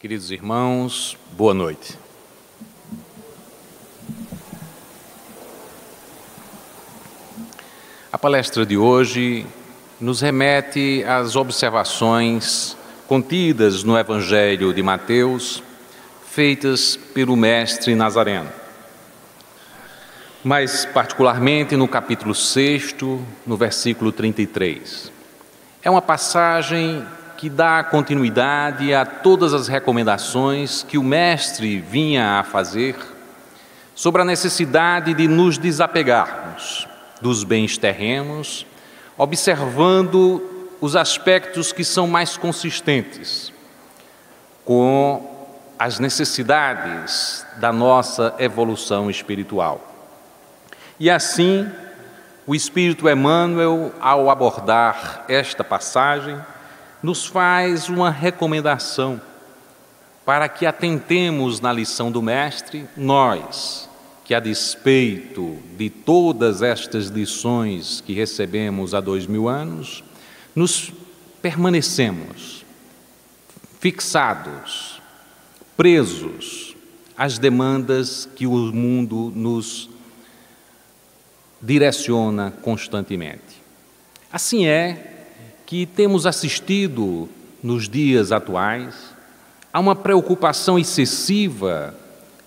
Queridos irmãos, boa noite. A palestra de hoje nos remete às observações contidas no Evangelho de Mateus, feitas pelo Mestre Nazareno. Mais particularmente no capítulo 6, no versículo 33. É uma passagem que dá continuidade a todas as recomendações que o Mestre vinha a fazer sobre a necessidade de nos desapegarmos dos bens terrenos, observando os aspectos que são mais consistentes com as necessidades da nossa evolução espiritual. E assim, o Espírito Emmanuel, ao abordar esta passagem, nos faz uma recomendação para que atentemos na lição do Mestre, nós, que a despeito de todas estas lições que recebemos há 2000 anos, nos permanecemos fixados, presos às demandas que o mundo nos direciona constantemente. Assim é que temos assistido nos dias atuais a uma preocupação excessiva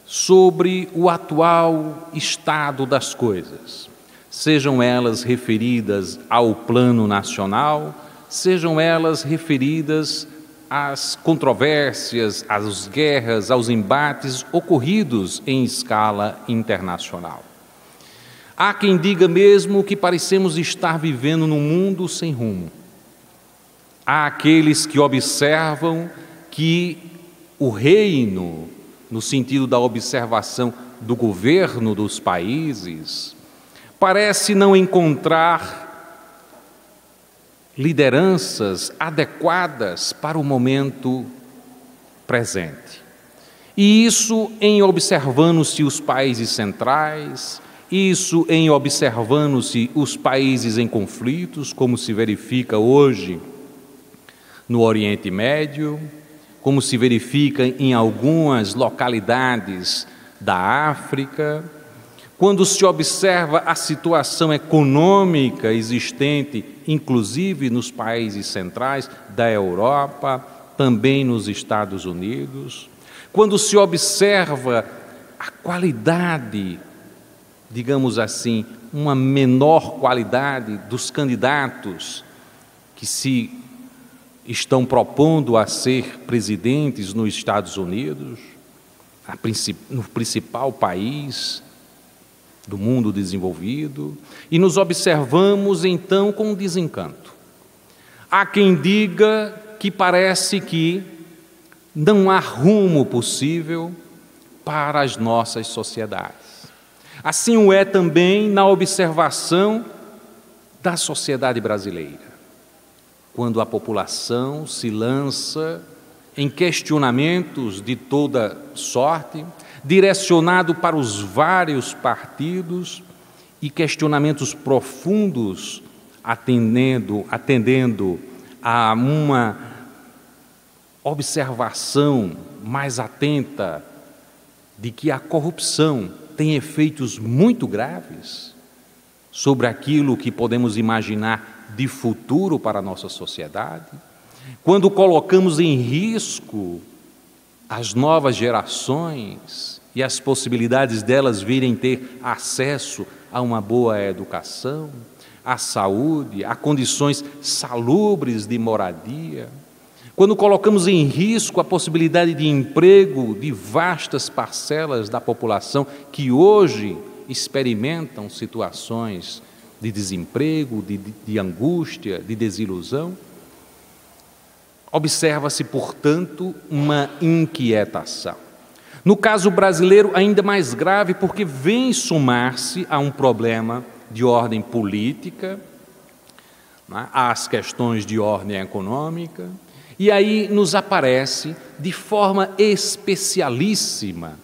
sobre o atual estado das coisas, sejam elas referidas ao plano nacional, sejam elas referidas às controvérsias, às guerras, aos embates ocorridos em escala internacional. Há quem diga mesmo que parecemos estar vivendo num mundo sem rumo. Há aqueles que observam que o reino, no sentido da observação do governo dos países, parece não encontrar lideranças adequadas para o momento presente. E isso em observando-se os países centrais, isso em observando-se os países em conflitos, como se verifica hoje no Oriente Médio, como se verifica em algumas localidades da África, quando se observa a situação econômica existente, inclusive nos países centrais da Europa, também nos Estados Unidos, quando se observa a qualidade, digamos assim, uma menor qualidade dos candidatos que se estão propondo a ser presidentes nos Estados Unidos, no principal país do mundo desenvolvido, e nos observamos então com desencanto. Há quem diga que parece que não há rumo possível para as nossas sociedades. Assim o é também na observação da sociedade brasileira, quando a população se lança em questionamentos de toda sorte, direcionado para os vários partidos e questionamentos profundos, atendendo a uma observação mais atenta de que a corrupção tem efeitos muito graves sobre aquilo que podemos imaginar de futuro para a nossa sociedade, quando colocamos em risco as novas gerações e as possibilidades delas virem ter acesso a uma boa educação, à saúde, a condições salubres de moradia, quando colocamos em risco a possibilidade de emprego de vastas parcelas da população que hoje experimentam situações de desemprego, de angústia, de desilusão, observa-se, portanto, uma inquietação. No caso brasileiro, ainda mais grave, porque vem somar-se a um problema de ordem política, né, às questões de ordem econômica, e aí nos aparece de forma especialíssima,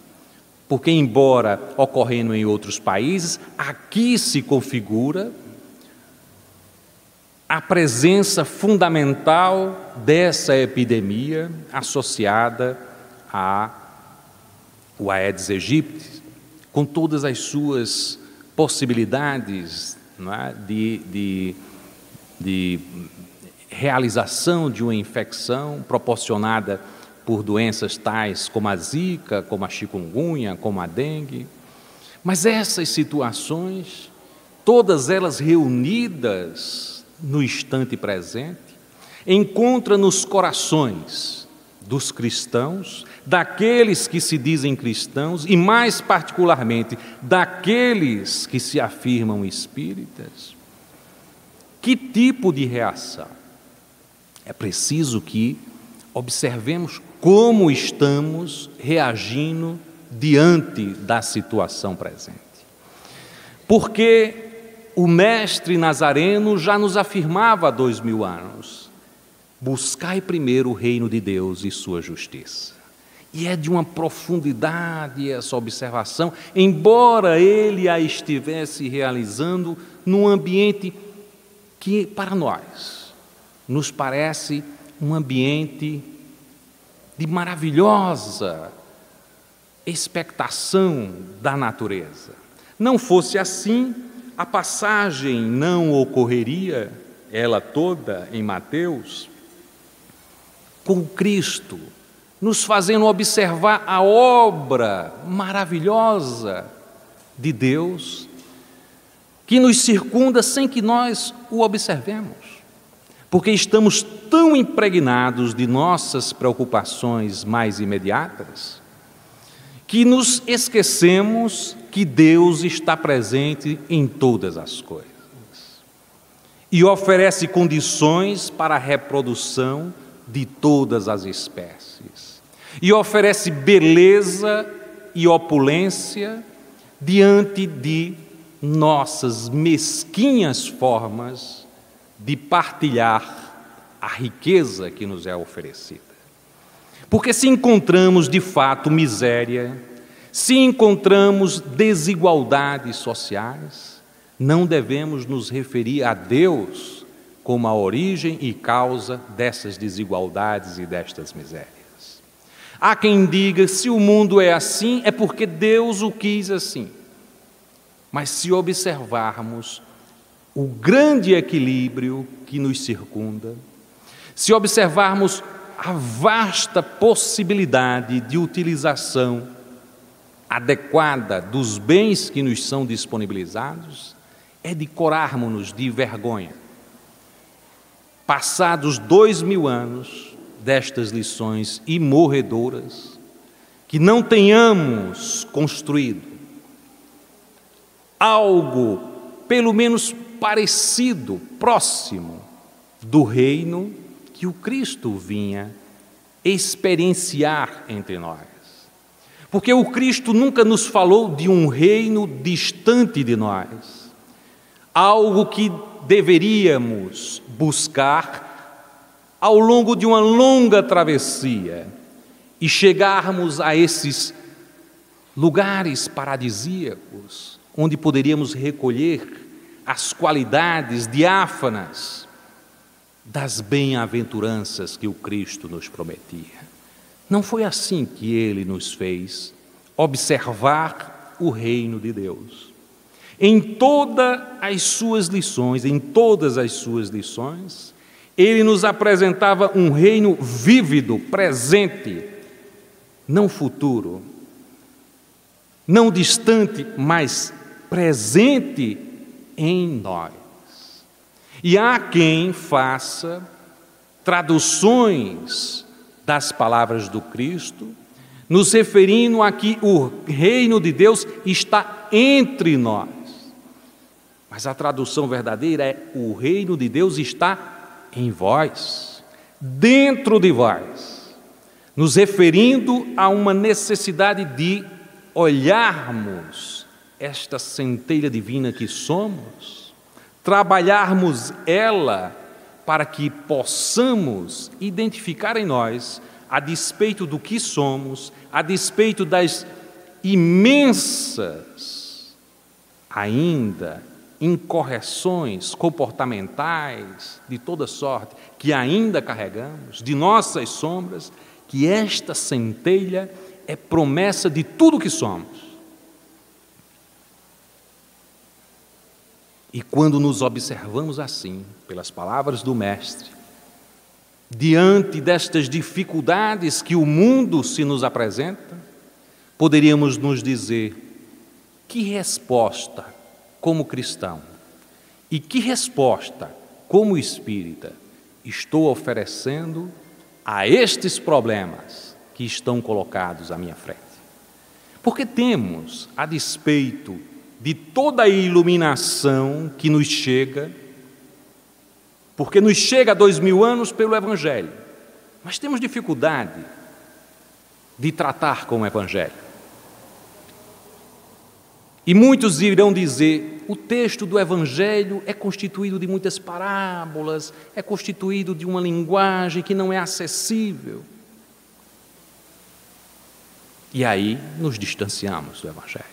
porque, embora ocorrendo em outros países, aqui se configura a presença fundamental dessa epidemia associada o Aedes aegypti, com todas as suas possibilidades, não é, de realização de uma infecção proporcionada por doenças tais como a zika, como a chikungunya, como a dengue. Mas essas situações, todas elas reunidas no instante presente, encontram nos corações dos cristãos, daqueles que se dizem cristãos e, mais particularmente, daqueles que se afirmam espíritas, que tipo de reação? É preciso que observemos como estamos reagindo diante da situação presente. Porque o mestre Nazareno já nos afirmava há 2000 anos: buscai primeiro o reino de Deus e sua justiça. E é de uma profundidade essa observação, embora ele a estivesse realizando num ambiente que, para nós, nos parece um ambiente de maravilhosa expectação da natureza. Não fosse assim, a passagem não ocorreria, ela toda, em Mateus, com Cristo, nos fazendo observar a obra maravilhosa de Deus, que nos circunda sem que nós o observemos, porque estamos tão impregnados de nossas preocupações mais imediatas, que nos esquecemos que Deus está presente em todas as coisas e oferece condições para a reprodução de todas as espécies, e oferece beleza e opulência diante de nossas mesquinhas formas de partilhar a riqueza que nos é oferecida. Porque se encontramos de fato miséria, se encontramos desigualdades sociais, não devemos nos referir a Deus como a origem e causa dessas desigualdades e destas misérias. Há quem diga: se o mundo é assim, é porque Deus o quis assim. Mas se observarmos o grande equilíbrio que nos circunda, se observarmos a vasta possibilidade de utilização adequada dos bens que nos são disponibilizados, é de corarmos-nos de vergonha. Passados 2000 anos destas lições imorredoras, que não tenhamos construído algo, pelo menos parecido, próximo do reino que o Cristo vinha experienciar entre nós. Porque o Cristo nunca nos falou de um reino distante de nós, algo que deveríamos buscar ao longo de uma longa travessia e chegarmos a esses lugares paradisíacos, onde poderíamos recolher as qualidades diáfanas das bem-aventuranças que o Cristo nos prometia. Não foi assim que Ele nos fez observar o reino de Deus. Em todas as suas lições, Ele nos apresentava um reino vívido, presente, não futuro, não distante, mas presente em nós. E há quem faça traduções das palavras do Cristo, nos referindo a que o reino de Deus está entre nós. Mas a tradução verdadeira é: o reino de Deus está em vós, dentro de vós, nos referindo a uma necessidade de olharmos esta centelha divina que somos, trabalharmos ela para que possamos identificar em nós, a despeito do que somos, a despeito das imensas ainda incorreções comportamentais de toda sorte que ainda carregamos, de nossas sombras, que esta centelha é promessa de tudo que somos. E quando nos observamos assim, pelas palavras do Mestre, diante destas dificuldades que o mundo se nos apresenta, poderíamos nos dizer: que resposta como cristão e que resposta como espírita estou oferecendo a estes problemas que estão colocados à minha frente? Porque temos, a despeito de toda a iluminação que nos chega, porque nos chega há 2000 anos pelo Evangelho, mas temos dificuldade de tratar com o Evangelho. E muitos irão dizer: o texto do Evangelho é constituído de muitas parábolas, é constituído de uma linguagem que não é acessível. E aí nos distanciamos do Evangelho.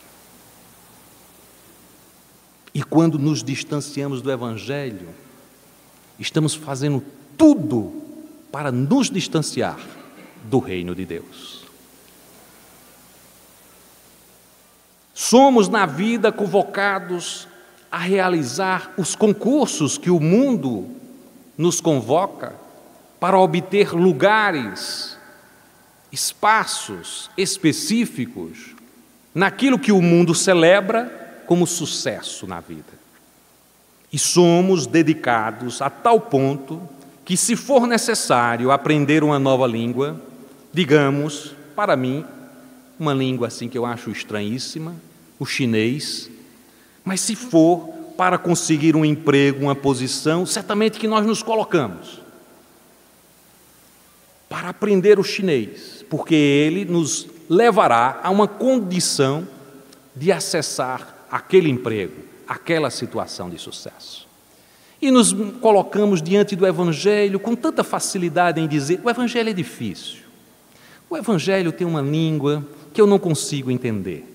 E quando nos distanciamos do Evangelho, estamos fazendo tudo para nos distanciar do reino de Deus. Somos na vida convocados a realizar os concursos que o mundo nos convoca para obter lugares, espaços específicos naquilo que o mundo celebra como sucesso na vida. E somos dedicados a tal ponto que, se for necessário aprender uma nova língua, digamos, para mim, uma língua assim que eu acho estranhíssima, o chinês, mas se for para conseguir um emprego, uma posição, certamente que nós nos colocamos para aprender o chinês, porque ele nos levará a uma condição de acessar aquele emprego, aquela situação de sucesso. E nos colocamos diante do Evangelho com tanta facilidade em dizer: o Evangelho é difícil, o Evangelho tem uma língua que eu não consigo entender.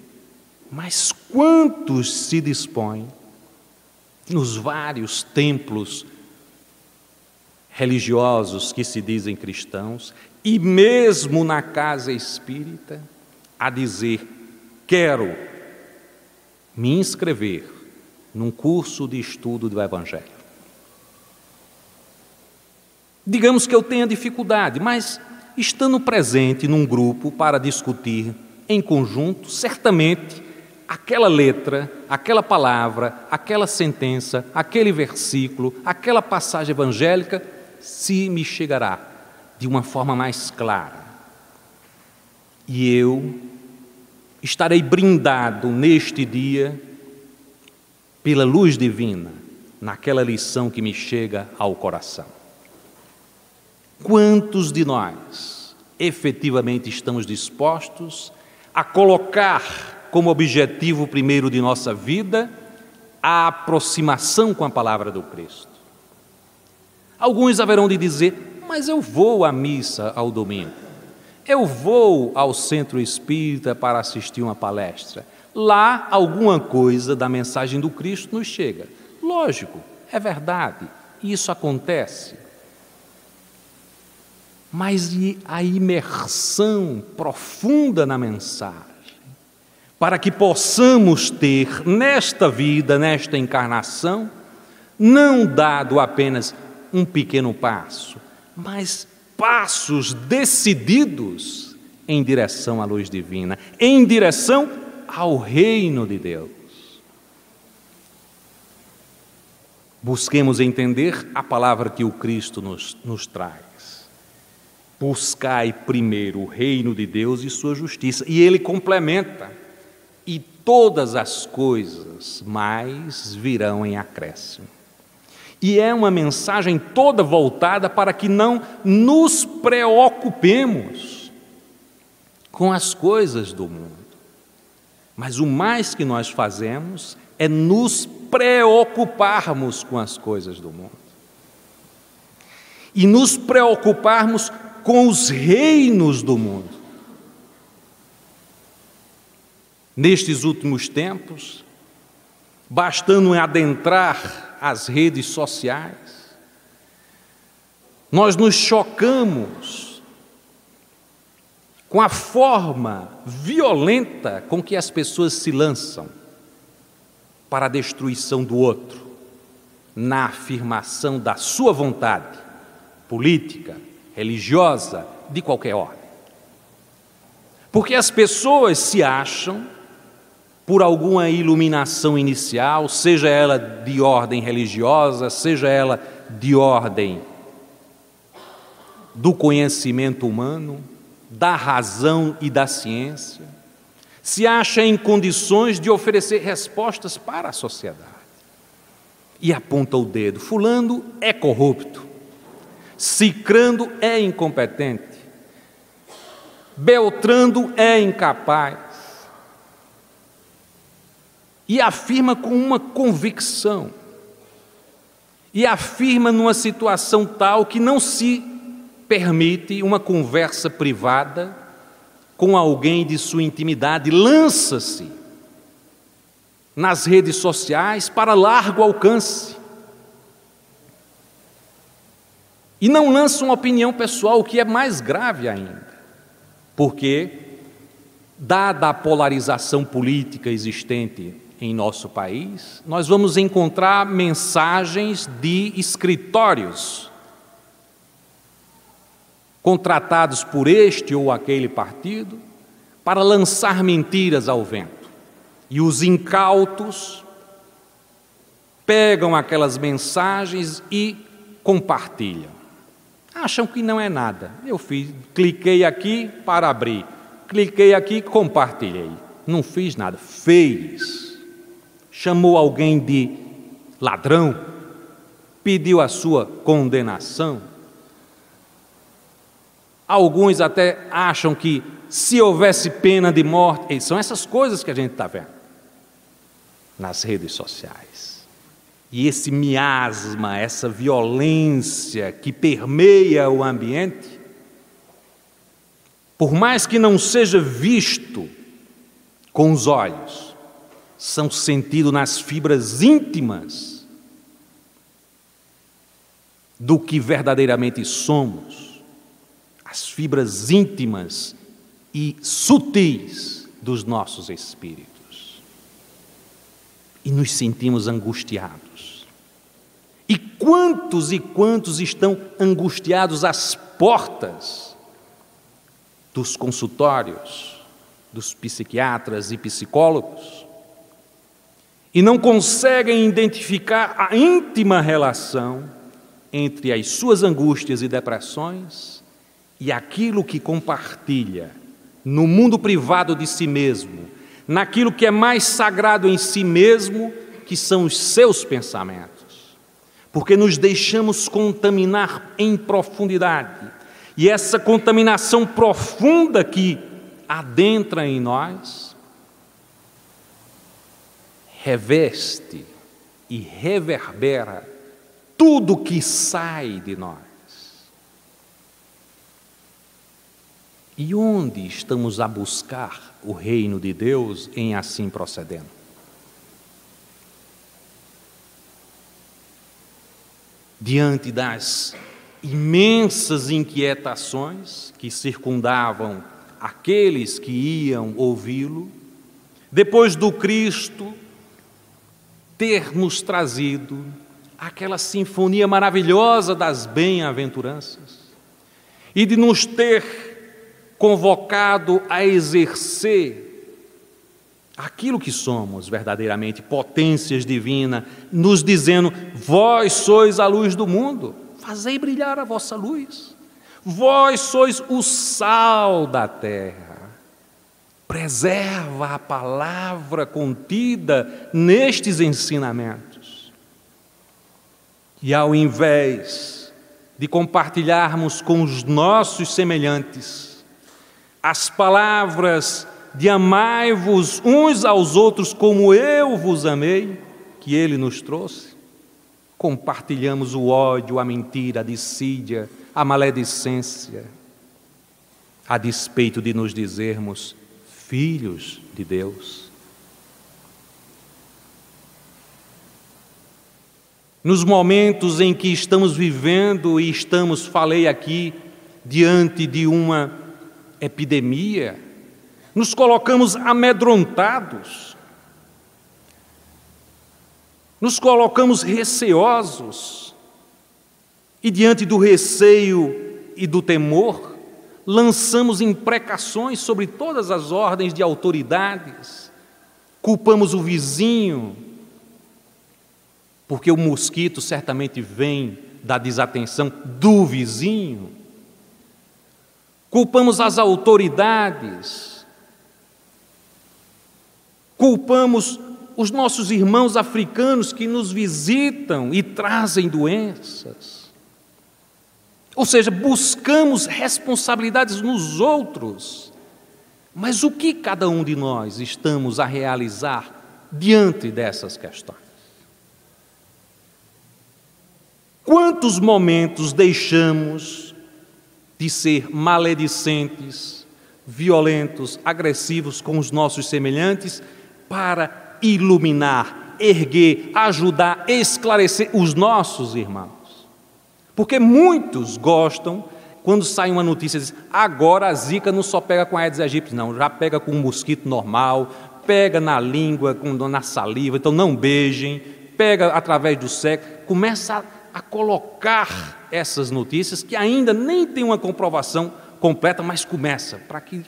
Mas quantos se dispõem, nos vários templos religiosos que se dizem cristãos, e mesmo na casa espírita, a dizer: quero me inscrever num curso de estudo do Evangelho. Digamos que eu tenha dificuldade, mas estando presente num grupo para discutir em conjunto, certamente aquela letra, aquela palavra, aquela sentença, aquele versículo, aquela passagem evangélica se me chegará de uma forma mais clara. E eu estarei brindado neste dia pela luz divina, naquela lição que me chega ao coração. Quantos de nós efetivamente estamos dispostos a colocar como objetivo primeiro de nossa vida a aproximação com a palavra do Cristo? Alguns haverão de dizer: mas eu vou à missa ao domingo, eu vou ao centro espírita para assistir uma palestra. Lá alguma coisa da mensagem do Cristo nos chega. Lógico, é verdade, isso acontece. Mas e a imersão profunda na mensagem, para que possamos ter nesta vida, nesta encarnação, não dado apenas um pequeno passo, mas passos decididos em direção à luz divina, em direção ao reino de Deus. Busquemos entender a palavra que o Cristo nos traz. Buscai primeiro o reino de Deus e sua justiça. E ele complementa: e todas as coisas mais virão em acréscimo. E é uma mensagem toda voltada para que não nos preocupemos com as coisas do mundo. Mas o mais que nós fazemos é nos preocuparmos com as coisas do mundo. E nos preocuparmos com os reinos do mundo. Nestes últimos tempos, bastando adentrar as redes sociais, nós nos chocamos com a forma violenta com que as pessoas se lançam para a destruição do outro, na afirmação da sua vontade política, religiosa, de qualquer ordem. Porque as pessoas se acham, por alguma iluminação inicial, seja ela de ordem religiosa, seja ela de ordem do conhecimento humano, da razão e da ciência, se acha em condições de oferecer respostas para a sociedade. E aponta o dedo: fulano é corrupto, cicrando é incompetente, beltrando é incapaz. E afirma com uma convicção, e afirma numa situação tal que não se permite uma conversa privada com alguém de sua intimidade, lança-se nas redes sociais para largo alcance. E não lança uma opinião pessoal, o que é mais grave ainda, porque, dada a polarização política existente em nosso país, nós vamos encontrar mensagens de escritórios contratados por este ou aquele partido para lançar mentiras ao vento. E os incautos pegam aquelas mensagens e compartilham. Acham que não é nada. Eu cliquei aqui para abrir, cliquei aqui, compartilhei. Não fiz nada. Fez. Chamou alguém de ladrão, pediu a sua condenação. Alguns até acham que se houvesse pena de morte, são essas coisas que a gente está vendo nas redes sociais. E esse miasma, essa violência que permeia o ambiente, por mais que não seja visto com os olhos, são sentidos nas fibras íntimas do que verdadeiramente somos. As fibras íntimas e sutis dos nossos espíritos. E nos sentimos angustiados. E quantos estão angustiados às portas dos consultórios, dos psiquiatras e psicólogos, e não conseguem identificar a íntima relação entre as suas angústias e depressões e aquilo que compartilha no mundo privado de si mesmo, naquilo que é mais sagrado em si mesmo, que são os seus pensamentos. Porque nos deixamos contaminar em profundidade. E essa contaminação profunda que adentra em nós, reveste e reverbera tudo que sai de nós. E onde estamos a buscar o reino de Deus em assim procedendo? Diante das imensas inquietações que circundavam aqueles que iam ouvi-lo, depois do Cristo ter nos trazido aquela sinfonia maravilhosa das bem-aventuranças e de nos ter convocado a exercer aquilo que somos verdadeiramente, potências divinas, nos dizendo: vós sois a luz do mundo, fazei brilhar a vossa luz, vós sois o sal da terra, preserva a palavra contida nestes ensinamentos. E ao invés de compartilharmos com os nossos semelhantes as palavras de amai-vos uns aos outros como eu vos amei, que Ele nos trouxe, compartilhamos o ódio, a mentira, a dissídia, a maledicência, a despeito de nos dizermos filhos de Deus. Nos momentos em que estamos vivendo e falei aqui, diante de uma epidemia, nos colocamos amedrontados, nos colocamos receosos, e diante do receio e do temor, lançamos imprecações sobre todas as ordens de autoridades, culpamos o vizinho, porque o mosquito certamente vem da desatenção do vizinho, culpamos as autoridades, culpamos os nossos irmãos africanos que nos visitam e trazem doenças. Ou seja, buscamos responsabilidades nos outros, mas o que cada um de nós estamos a realizar diante dessas questões? Quantos momentos deixamos de ser maledicentes, violentos, agressivos com os nossos semelhantes para iluminar, erguer, ajudar, esclarecer os nossos irmãos? Porque muitos gostam, quando sai uma notícia, diz, agora a zika não só pega com a Aedes aegypti, não, já pega com um mosquito normal, pega na língua, na saliva, então não beijem, pega através do sexo, começa a colocar essas notícias, que ainda nem tem uma comprovação completa, mas começa, para que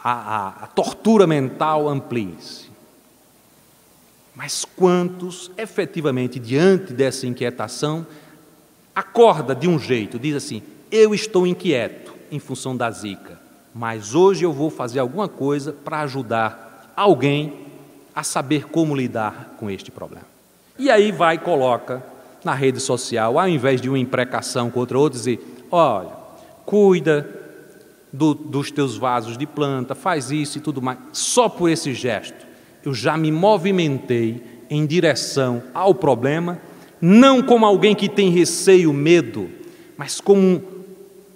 a tortura mental amplie-se. Mas quantos, efetivamente, diante dessa inquietação, acorda de um jeito, diz assim, eu estou inquieto em função da zika, mas hoje eu vou fazer alguma coisa para ajudar alguém a saber como lidar com este problema. E aí vai e coloca na rede social, ao invés de uma imprecação contra outro, dizer, olha, cuida dos teus vasos de planta, faz isso e tudo mais. Só por esse gesto, eu já me movimentei em direção ao problema, não como alguém que tem receio, medo, mas como um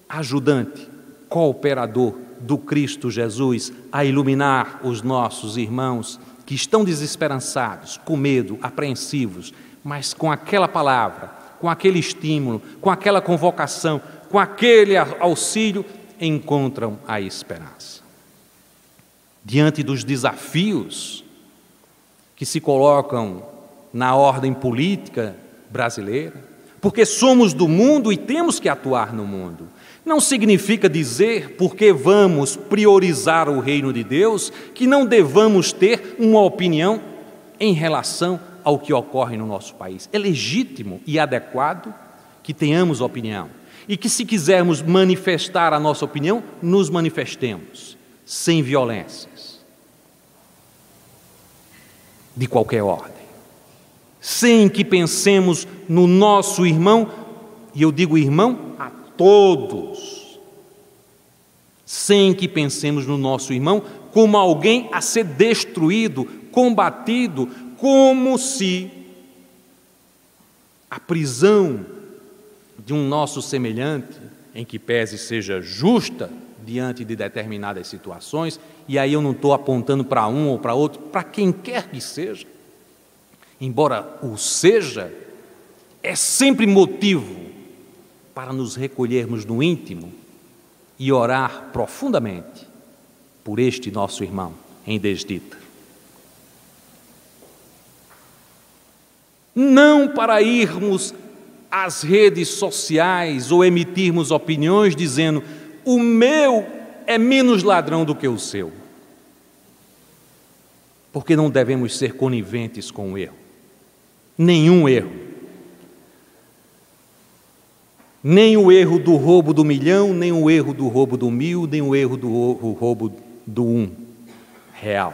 ajudante, cooperador do Cristo Jesus, a iluminar os nossos irmãos que estão desesperançados, com medo, apreensivos, mas com aquela palavra, com aquele estímulo, com aquela convocação, com aquele auxílio, encontram a esperança. Diante dos desafios que se colocam na ordem política brasileira, porque somos do mundo e temos que atuar no mundo, não significa dizer, porque vamos priorizar o reino de Deus, que não devamos ter uma opinião em relação ao que ocorre no nosso país. É legítimo e adequado que tenhamos opinião e que, se quisermos manifestar a nossa opinião, nos manifestemos sem violências de qualquer ordem, sem que pensemos no nosso irmão, e eu digo irmão a todos, sem que pensemos no nosso irmão como alguém a ser destruído, combatido, como se a prisão de um nosso semelhante, em que pese seja justa diante de determinadas situações, e aí eu não estou apontando para um ou para outro, para quem quer que seja, embora o seja, é sempre motivo para nos recolhermos no íntimo e orar profundamente por este nosso irmão em desdita. Não para irmos às redes sociais ou emitirmos opiniões dizendo o meu é menos ladrão do que o seu, porque não devemos ser coniventes com o erro, nenhum erro, nem o erro do roubo do milhão, nem o erro do roubo do 1000, nem o erro do roubo do R$1.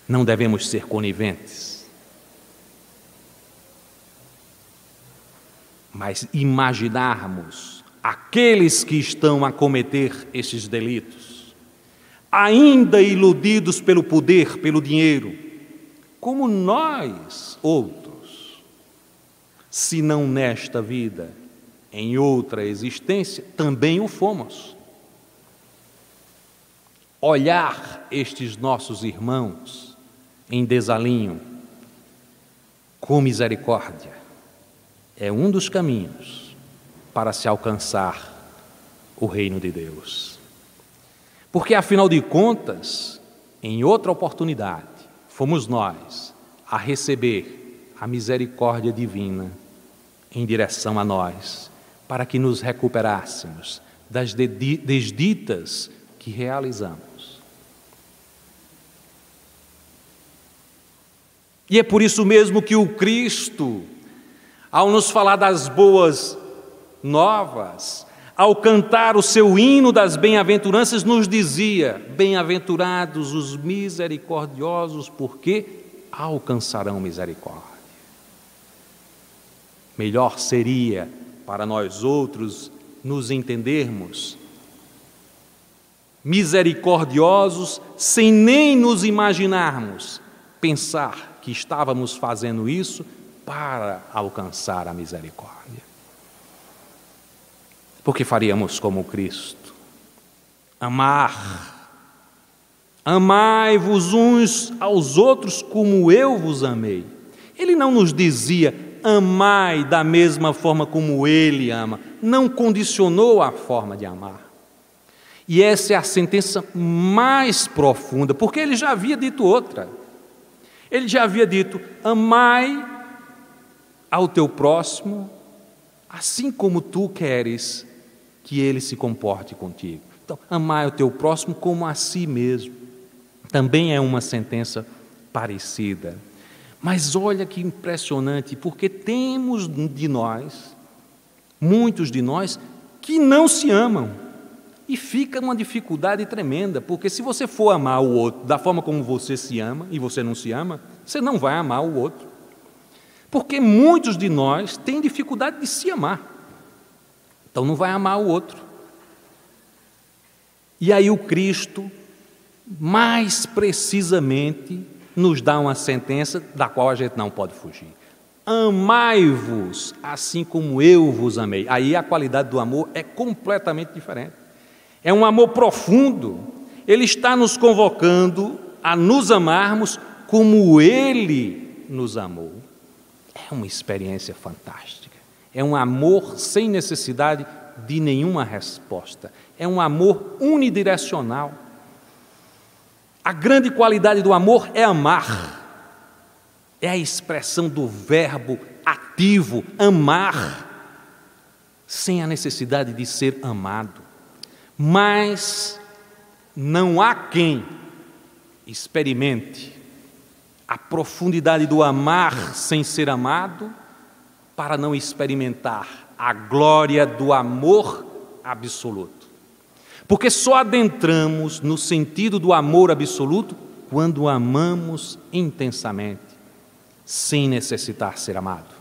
Não devemos ser coniventes, mas imaginarmos aqueles que estão a cometer esses delitos, ainda iludidos pelo poder, pelo dinheiro, como nós outros, se não nesta vida, em outra existência, também o fomos. Olhar estes nossos irmãos em desalinho com misericórdia é um dos caminhos para se alcançar o reino de Deus. Porque, afinal de contas, em outra oportunidade, fomos nós a receber a misericórdia divina em direção a nós, para que nos recuperássemos das desditas que realizamos. E é por isso mesmo que o Cristo, ao nos falar das boas novas, ao cantar o seu hino das bem-aventuranças, nos dizia: bem-aventurados os misericordiosos, porque alcançarão misericórdia. Melhor seria para nós outros nos entendermos misericordiosos sem nem nos imaginarmos pensar que estávamos fazendo isso para alcançar a misericórdia. Porque faríamos como Cristo: amar. Amai-vos uns aos outros como eu vos amei. Ele não nos dizia: amai da mesma forma como Ele ama. Não condicionou a forma de amar. E essa é a sentença mais profunda, porque Ele já havia dito outra. Ele já havia dito: amai ao teu próximo, assim como tu queres que ele se comporte contigo. Então, amai o teu próximo como a si mesmo. Também é uma sentença parecida. Mas olha que impressionante, porque temos de nós, muitos de nós, que não se amam. E fica uma dificuldade tremenda, porque se você for amar o outro da forma como você se ama, e você não se ama, você não vai amar o outro. Porque muitos de nós têm dificuldade de se amar. Então não vai amar o outro. E aí o Cristo, mais precisamente, nos dá uma sentença da qual a gente não pode fugir. Amai-vos assim como eu vos amei. Aí a qualidade do amor é completamente diferente. É um amor profundo. Ele está nos convocando a nos amarmos como Ele nos amou. É uma experiência fantástica. É um amor sem necessidade de nenhuma resposta. É um amor unidirecional. A grande qualidade do amor é amar. É a expressão do verbo ativo, amar, sem a necessidade de ser amado. Mas não há quem experimente a profundidade do amar sem ser amado para não experimentar a glória do amor absoluto. Porque só adentramos no sentido do amor absoluto quando amamos intensamente, sem necessitar ser amado.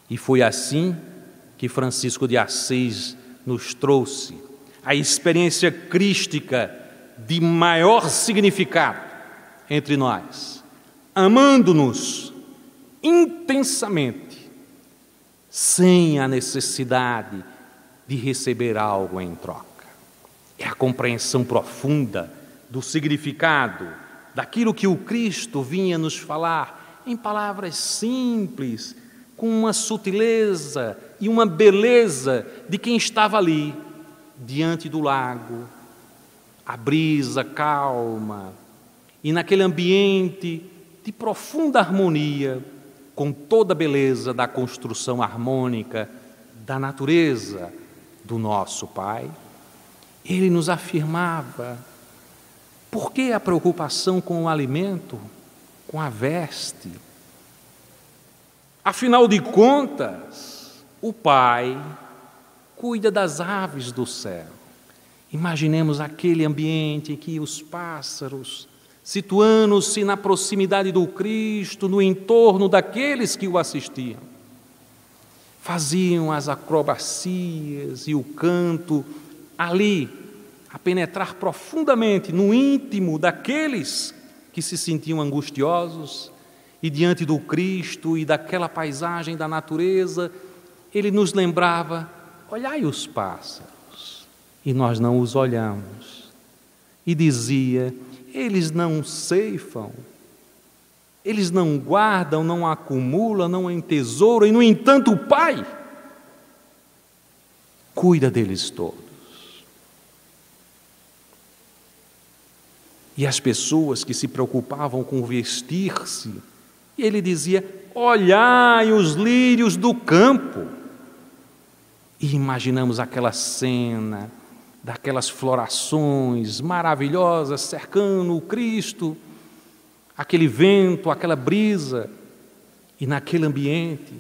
E foi assim que Francisco de Assis nos trouxe a experiência crística de maior significado entre nós, amando-nos intensamente, sem a necessidade de receber algo em troca. É a compreensão profunda do significado daquilo que o Cristo vinha nos falar em palavras simples, com uma sutileza e uma beleza de quem estava ali, diante do lago, a brisa calma, e naquele ambiente de profunda harmonia, com toda a beleza da construção harmônica da natureza do nosso Pai, Ele nos afirmava: por que a preocupação com o alimento, com a veste? Afinal de contas, o Pai cuida das aves do céu. Imaginemos aquele ambiente em que os pássaros, situando-se na proximidade do Cristo, no entorno daqueles que o assistiam, faziam as acrobacias e o canto ali, a penetrar profundamente no íntimo daqueles que se sentiam angustiosos, e diante do Cristo e daquela paisagem da natureza, Ele nos lembrava: olhai os pássaros, e nós não os olhamos. E dizia: eles não ceifam, eles não guardam, não acumulam, não entesouram, e no entanto o Pai cuida deles todos. E as pessoas que se preocupavam com vestir-se, ele dizia: olhai os lírios do campo. E imaginamos aquela cena, daquelas florações maravilhosas cercando o Cristo, aquele vento, aquela brisa, e naquele ambiente,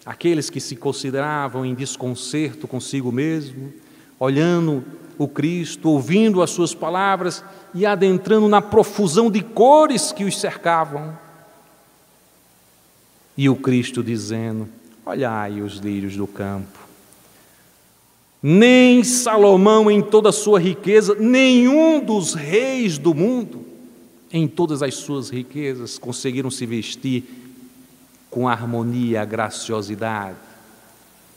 aqueles que se consideravam em desconcerto consigo mesmo, olhando o Cristo, ouvindo as suas palavras e adentrando na profusão de cores que os cercavam. E o Cristo dizendo: olhai os lírios do campo. Nem Salomão, em toda a sua riqueza, nenhum dos reis do mundo, em todas as suas riquezas, conseguiram se vestir com harmonia, graciosidade.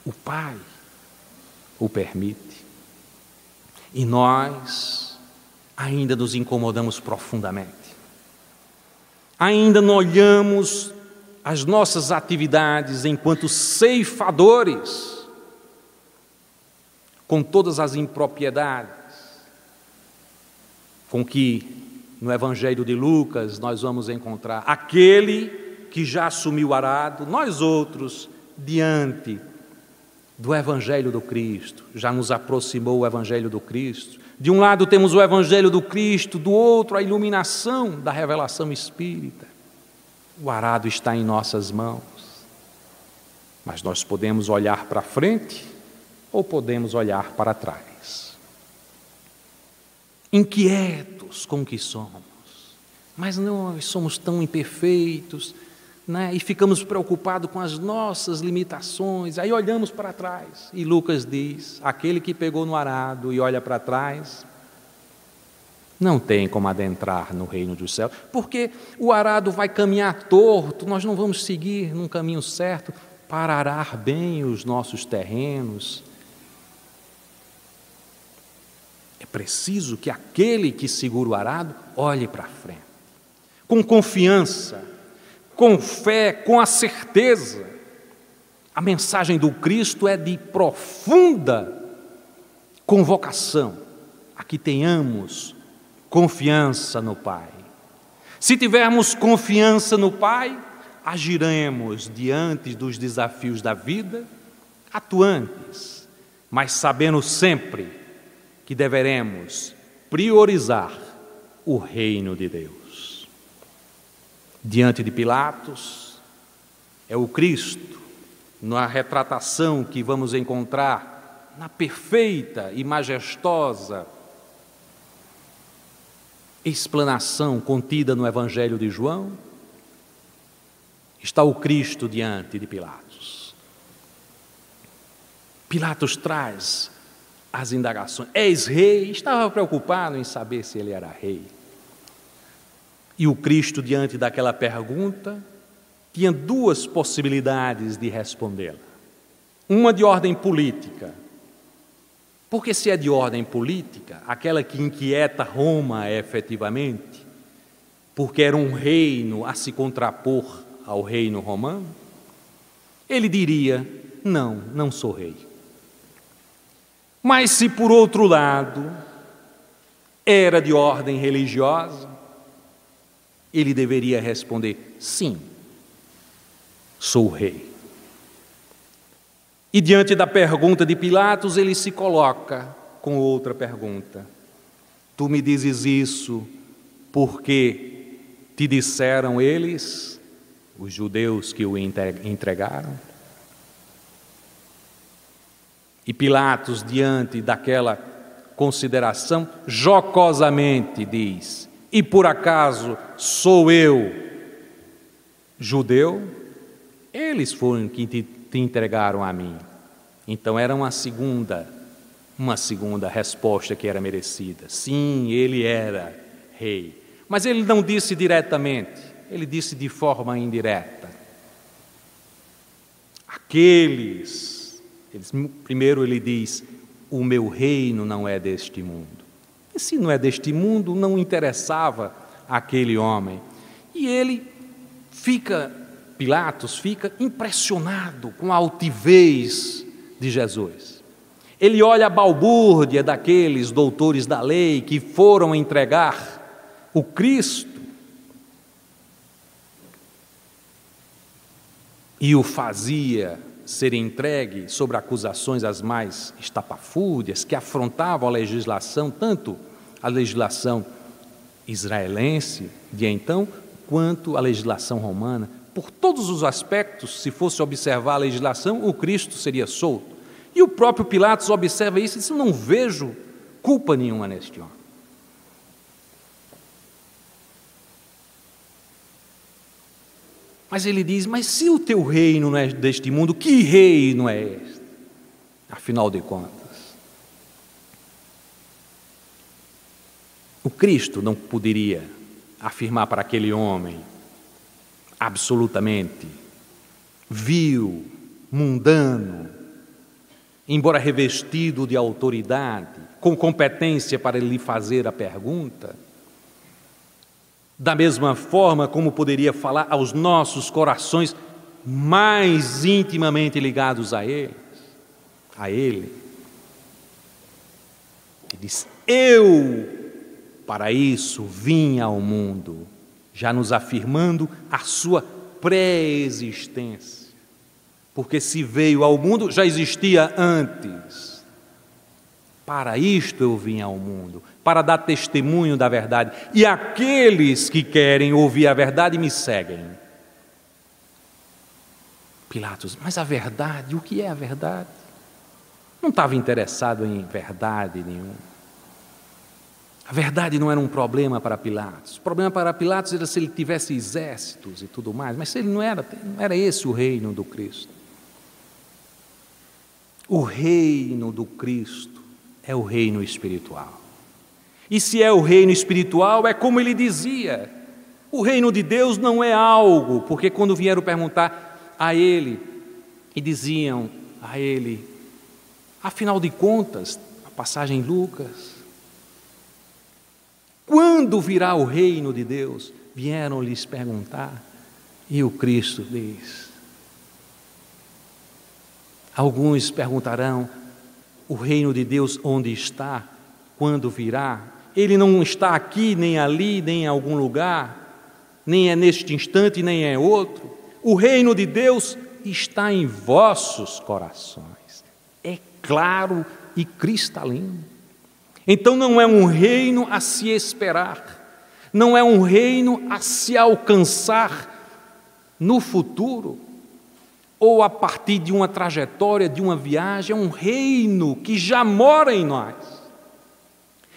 O Pai o permite. E nós ainda nos incomodamos profundamente. Ainda não olhamos as nossas atividades enquanto ceifadores, com todas as impropriedades, com que no Evangelho de Lucas nós vamos encontrar aquele que já assumiu o arado, nós outros, diante do Evangelho do Cristo, já nos aproximou o Evangelho do Cristo. De um lado temos o Evangelho do Cristo, do outro a iluminação da revelação espírita. O arado está em nossas mãos, mas nós podemos olhar para frente ou podemos olhar para trás. Inquietos com o que somos, mas nós somos tão imperfeitos, né? E ficamos preocupados com as nossas limitações, aí olhamos para trás, e Lucas diz: aquele que pegou no arado e olha para trás, não tem como adentrar no reino dos céus, porque o arado vai caminhar torto, nós não vamos seguir num caminho certo para arar bem os nossos terrenos. É preciso que aquele que segura o arado olhe para frente, com confiança, com fé, com a certeza. A mensagem do Cristo é de profunda convocação a que tenhamos confiança no Pai. Se tivermos confiança no Pai, agiremos diante dos desafios da vida, atuantes, mas sabendo sempre que deveremos priorizar o reino de Deus. Diante de Pilatos, é o Cristo, na retratação que vamos encontrar na perfeita e majestosa explanação contida no Evangelho de João, está o Cristo diante de Pilatos. Pilatos traz as indagações: és rei? Estava preocupado em saber se ele era rei. E o Cristo, diante daquela pergunta, tinha duas possibilidades de respondê-la. Uma de ordem política, porque se é de ordem política, aquela que inquieta Roma efetivamente, porque era um reino a se contrapor ao reino romano, ele diria: não, não sou rei. Mas se por outro lado era de ordem religiosa, ele deveria responder: sim, sou rei. E diante da pergunta de Pilatos, ele se coloca com outra pergunta: tu me dizes isso porque te disseram eles, os judeus que o entregaram? E Pilatos, diante daquela consideração, jocosamente diz: e por acaso sou eu judeu? Eles foram que te entregaram a mim. Então era uma segunda resposta que era merecida. Sim, ele era rei. Mas ele não disse diretamente, ele disse de forma indireta. Primeiro ele diz: o meu reino não é deste mundo. E se não é deste mundo, não interessava aquele homem. E Pilatos fica impressionado com a altivez de Jesus. Ele olha a balbúrdia daqueles doutores da lei que foram entregar o Cristo e o fazia ser entregue sobre acusações as mais estapafúrdias, que afrontavam a legislação, tanto a legislação israelense de então, quanto a legislação romana. Por todos os aspectos, se fosse observar a legislação, o Cristo seria solto. E o próprio Pilatos observa isso e diz: não vejo culpa nenhuma neste homem. Mas ele diz: mas se o teu reino não é deste mundo, que reino é este? Afinal de contas, o Cristo não poderia afirmar para aquele homem absolutamente vil, mundano, embora revestido de autoridade, com competência para lhe fazer a pergunta, da mesma forma como poderia falar aos nossos corações mais intimamente ligados a Ele. Ele diz: eu para isso vim ao mundo, já nos afirmando a sua pré-existência, porque se veio ao mundo, já existia antes. Para isto eu vim ao mundo, para dar testemunho da verdade, e aqueles que querem ouvir a verdade me seguem. Pilatos: mas a verdade, o que é a verdade? Não estava interessado em verdade nenhuma. A verdade não era um problema para Pilatos. O problema para Pilatos era se ele tivesse exércitos e tudo mais, mas se ele não era esse o reino do Cristo. O reino do Cristo é o reino espiritual. E se é o reino espiritual, é como ele dizia: o reino de Deus não é algo, porque quando vieram perguntar a ele, e diziam a ele, afinal de contas, a passagem em Lucas, quando virá o reino de Deus? Vieram lhes perguntar, e o Cristo diz. Alguns perguntarão: o reino de Deus onde está? Quando virá? Ele não está aqui, nem ali, nem em algum lugar, nem é neste instante, nem é outro. O reino de Deus está em vossos corações. É claro e cristalino. Então não é um reino a se esperar, não é um reino a se alcançar no futuro, ou a partir de uma trajetória, de uma viagem. É um reino que já mora em nós,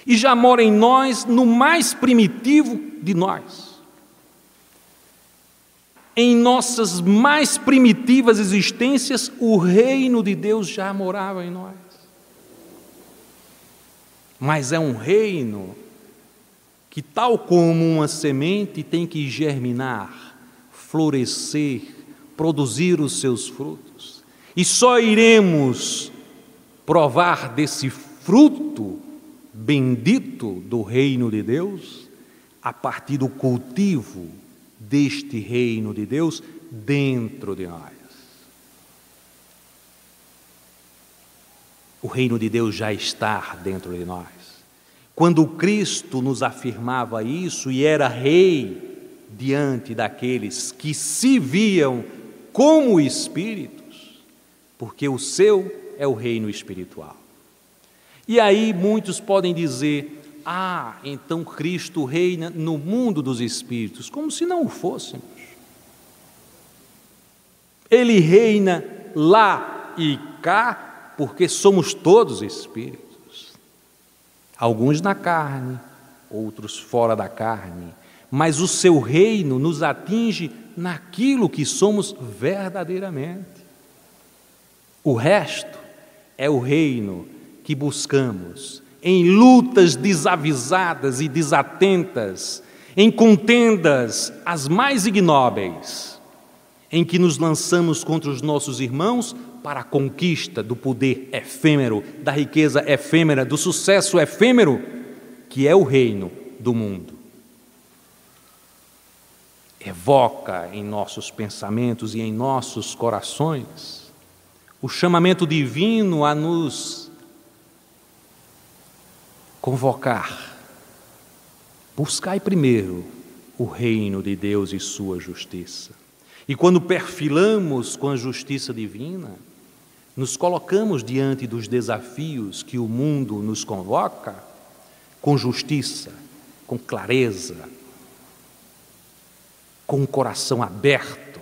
e já mora em nós no mais primitivo de nós. Em nossas mais primitivas existências, o reino de Deus já morava em nós. Mas é um reino que, tal como uma semente, tem que germinar, florescer, produzir os seus frutos. E só iremos provar desse fruto bendito do reino de Deus a partir do cultivo deste reino de Deus dentro de nós. O reino de Deus já está dentro de nós. Quando Cristo nos afirmava isso e era rei diante daqueles que se viam como espíritos, porque o seu é o reino espiritual. E aí muitos podem dizer: então Cristo reina no mundo dos espíritos, como se não o fôssemos. Ele reina lá e cá, porque somos todos espíritos, alguns na carne, outros fora da carne, mas o seu reino nos atinge naquilo que somos verdadeiramente. O resto é o reino que buscamos em lutas desavisadas e desatentas, em contendas as mais ignóbeis, em que nos lançamos contra os nossos irmãos para a conquista do poder efêmero, da riqueza efêmera, do sucesso efêmero, que é o reino do mundo. Evoca em nossos pensamentos e em nossos corações o chamamento divino a nos convocar Buscai primeiro o reino de Deus e sua justiça. E quando perfilamos com a justiça divina, nos colocamos diante dos desafios que o mundo nos convoca com justiça, com clareza, com o coração aberto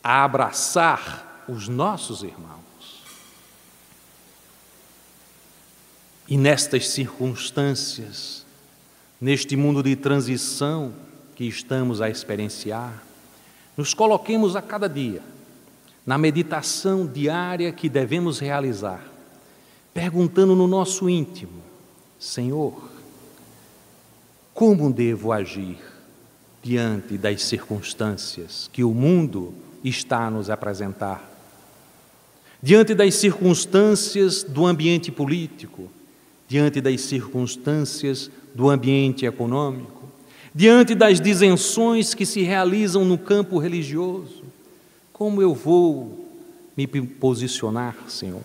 a abraçar os nossos irmãos. E nestas circunstâncias, neste mundo de transição que estamos a experienciar, nos coloquemos a cada dia na meditação diária que devemos realizar, perguntando no nosso íntimo: Senhor, como devo agir diante das circunstâncias que o mundo está a nos apresentar? Diante das circunstâncias do ambiente político, diante das circunstâncias do ambiente econômico, diante das disenções que se realizam no campo religioso, como eu vou me posicionar, Senhor?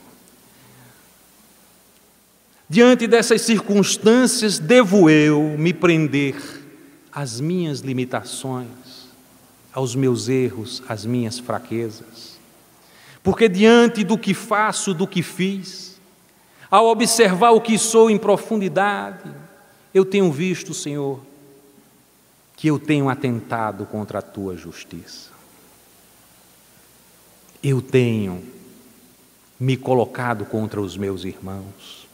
Diante dessas circunstâncias, devo eu me prender às minhas limitações, aos meus erros, às minhas fraquezas? Porque diante do que faço, do que fiz, ao observar o que sou em profundidade, eu tenho visto, Senhor, que eu tenho atentado contra a Tua justiça. Eu tenho me colocado contra os meus irmãos.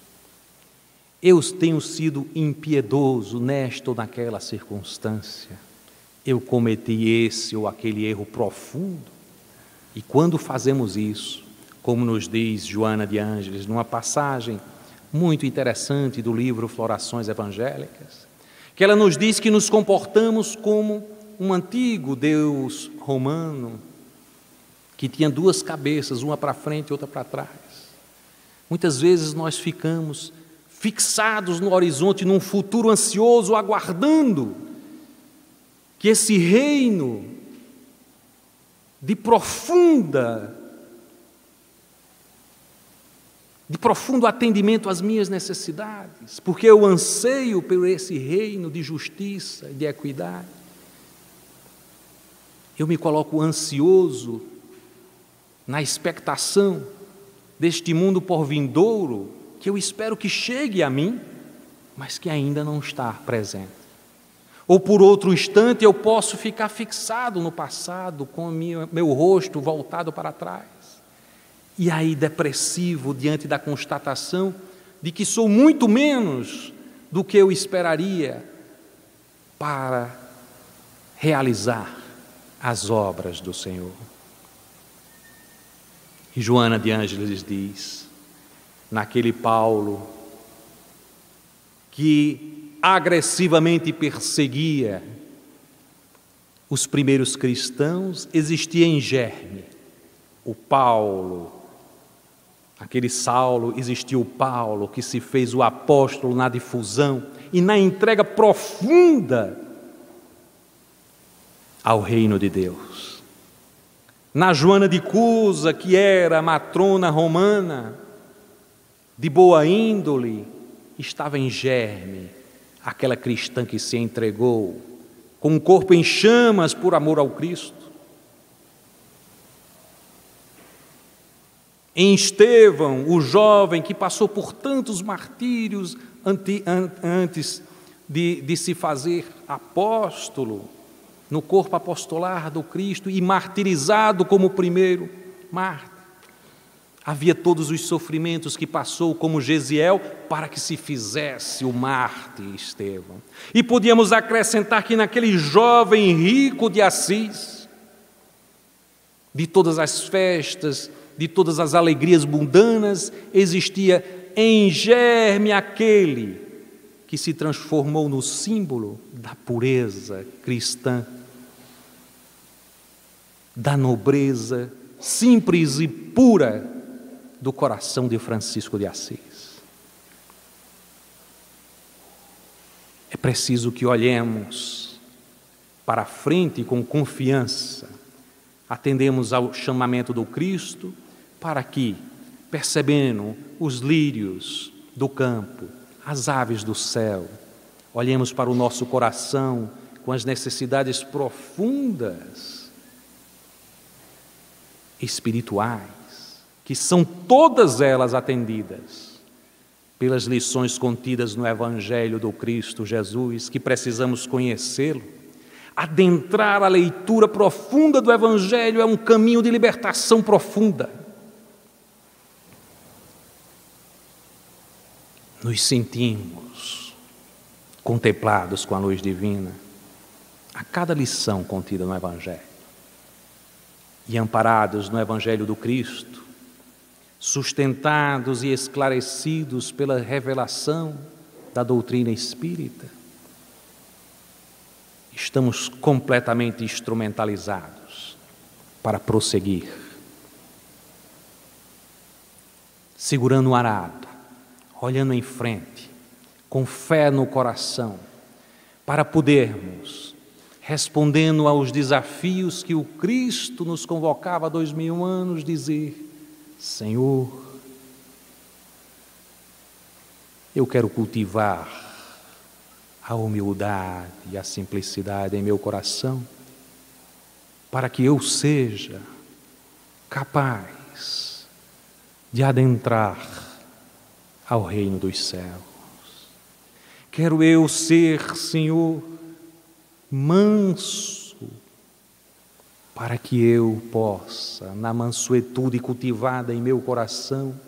Eu tenho sido impiedoso nesta ou naquela circunstância. Eu cometi esse ou aquele erro profundo. E quando fazemos isso, como nos diz Joana de Ângeles, numa passagem muito interessante do livro Florações Evangélicas, que ela nos diz que nos comportamos como um antigo deus romano, que tinha duas cabeças, uma para frente e outra para trás. Muitas vezes nós ficamos fixados no horizonte, num futuro ansioso, aguardando que esse reino de profundo atendimento às minhas necessidades, porque eu anseio por esse reino de justiça e de equidade. Eu me coloco ansioso na expectação deste mundo por vindouro, que eu espero que chegue a mim, mas que ainda não está presente. Ou por outro instante eu posso ficar fixado no passado, com meu rosto voltado para trás. E aí depressivo diante da constatação de que sou muito menos do que eu esperaria para realizar as obras do Senhor. E Joana de Ângeles diz, naquele Paulo que agressivamente perseguia os primeiros cristãos, existia em germe o Paulo. Aquele Saulo, existiu o Paulo, que se fez o apóstolo na difusão e na entrega profunda ao reino de Deus. Na Joana de Cusa, que era matrona romana, de boa índole, estava em germe aquela cristã que se entregou, com o corpo em chamas por amor ao Cristo. Em Estevão, o jovem que passou por tantos martírios antes de se fazer apóstolo, no corpo apostolar do Cristo e martirizado como o primeiro mártir. Havia todos os sofrimentos que passou como Gesiel para que se fizesse o mártir Estevão. E podíamos acrescentar que naquele jovem rico de Assis, de todas as festas, de todas as alegrias mundanas, existia em germe aquele que se transformou no símbolo da pureza cristã, da nobreza simples e pura do coração de Francisco de Assis. É preciso que olhemos para a frente com confiança, atendemos ao chamamento do Cristo, para que, percebendo os lírios do campo, as aves do céu, olhemos para o nosso coração com as necessidades profundas, espirituais, que são todas elas atendidas pelas lições contidas no Evangelho do Cristo Jesus, que precisamos conhecê-lo. Adentrar a leitura profunda do Evangelho é um caminho de libertação profunda. Nos sentimos contemplados com a luz divina a cada lição contida no Evangelho e amparados no Evangelho do Cristo, sustentados e esclarecidos pela revelação da doutrina espírita, estamos completamente instrumentalizados para prosseguir, segurando o arado, olhando em frente, com fé no coração, para podermos, respondendo aos desafios que o Cristo nos convocava há 2000 anos, dizer: Senhor, eu quero cultivar a humildade e a simplicidade em meu coração, para que eu seja capaz de adentrar ao reino dos céus. Quero eu ser, Senhor, manso, para que eu possa, na mansuetude cultivada em meu coração,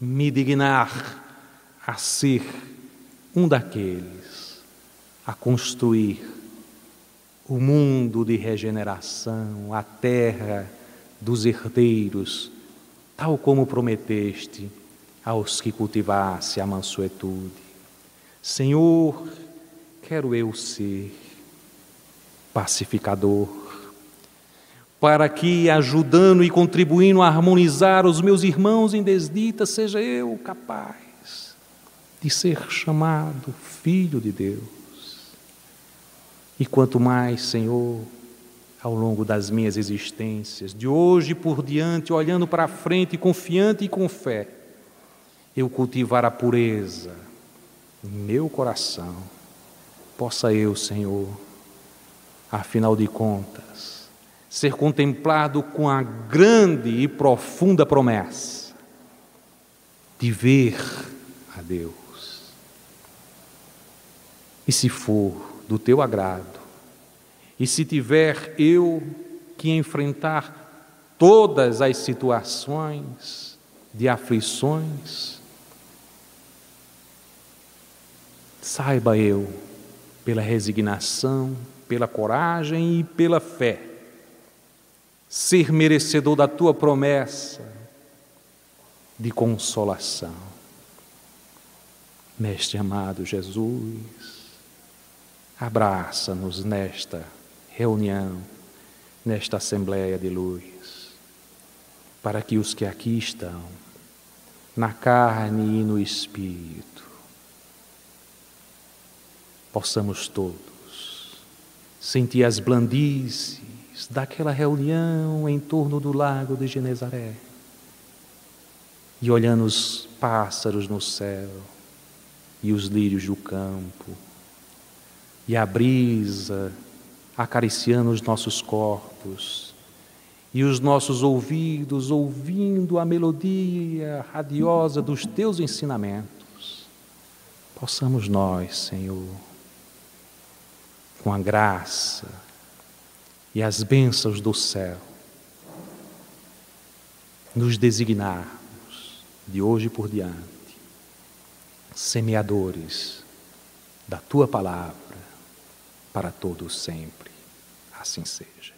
me dignar a ser um daqueles, a construir o mundo de regeneração, a terra dos herdeiros, tal como prometeste aos que cultivasse a mansuetude. Senhor, quero eu ser pacificador, para que, ajudando e contribuindo a harmonizar os meus irmãos em desdita, seja eu capaz de ser chamado Filho de Deus. E quanto mais, Senhor, ao longo das minhas existências, de hoje por diante, olhando para frente, confiante e com fé, eu cultivar a pureza em meu coração, possa eu, Senhor, afinal de contas, ser contemplado com a grande e profunda promessa de ver a Deus. E se for do teu agrado, e se tiver eu que enfrentar todas as situações de aflições, saiba eu, pela resignação, pela coragem e pela fé, ser merecedor da tua promessa de consolação. Mestre amado Jesus, abraça-nos nesta reunião, nesta Assembleia de Luz, para que os que aqui estão, na carne e no Espírito, possamos todos sentir as blandícies daquela reunião em torno do lago de Genezaré e olhando os pássaros no céu e os lírios do campo e a brisa acariciando os nossos corpos e os nossos ouvidos ouvindo a melodia radiosa dos teus ensinamentos, possamos nós, Senhor, com a graça e as bênçãos do céu, nos designarmos de hoje por diante semeadores da tua palavra para todos sempre. Assim seja.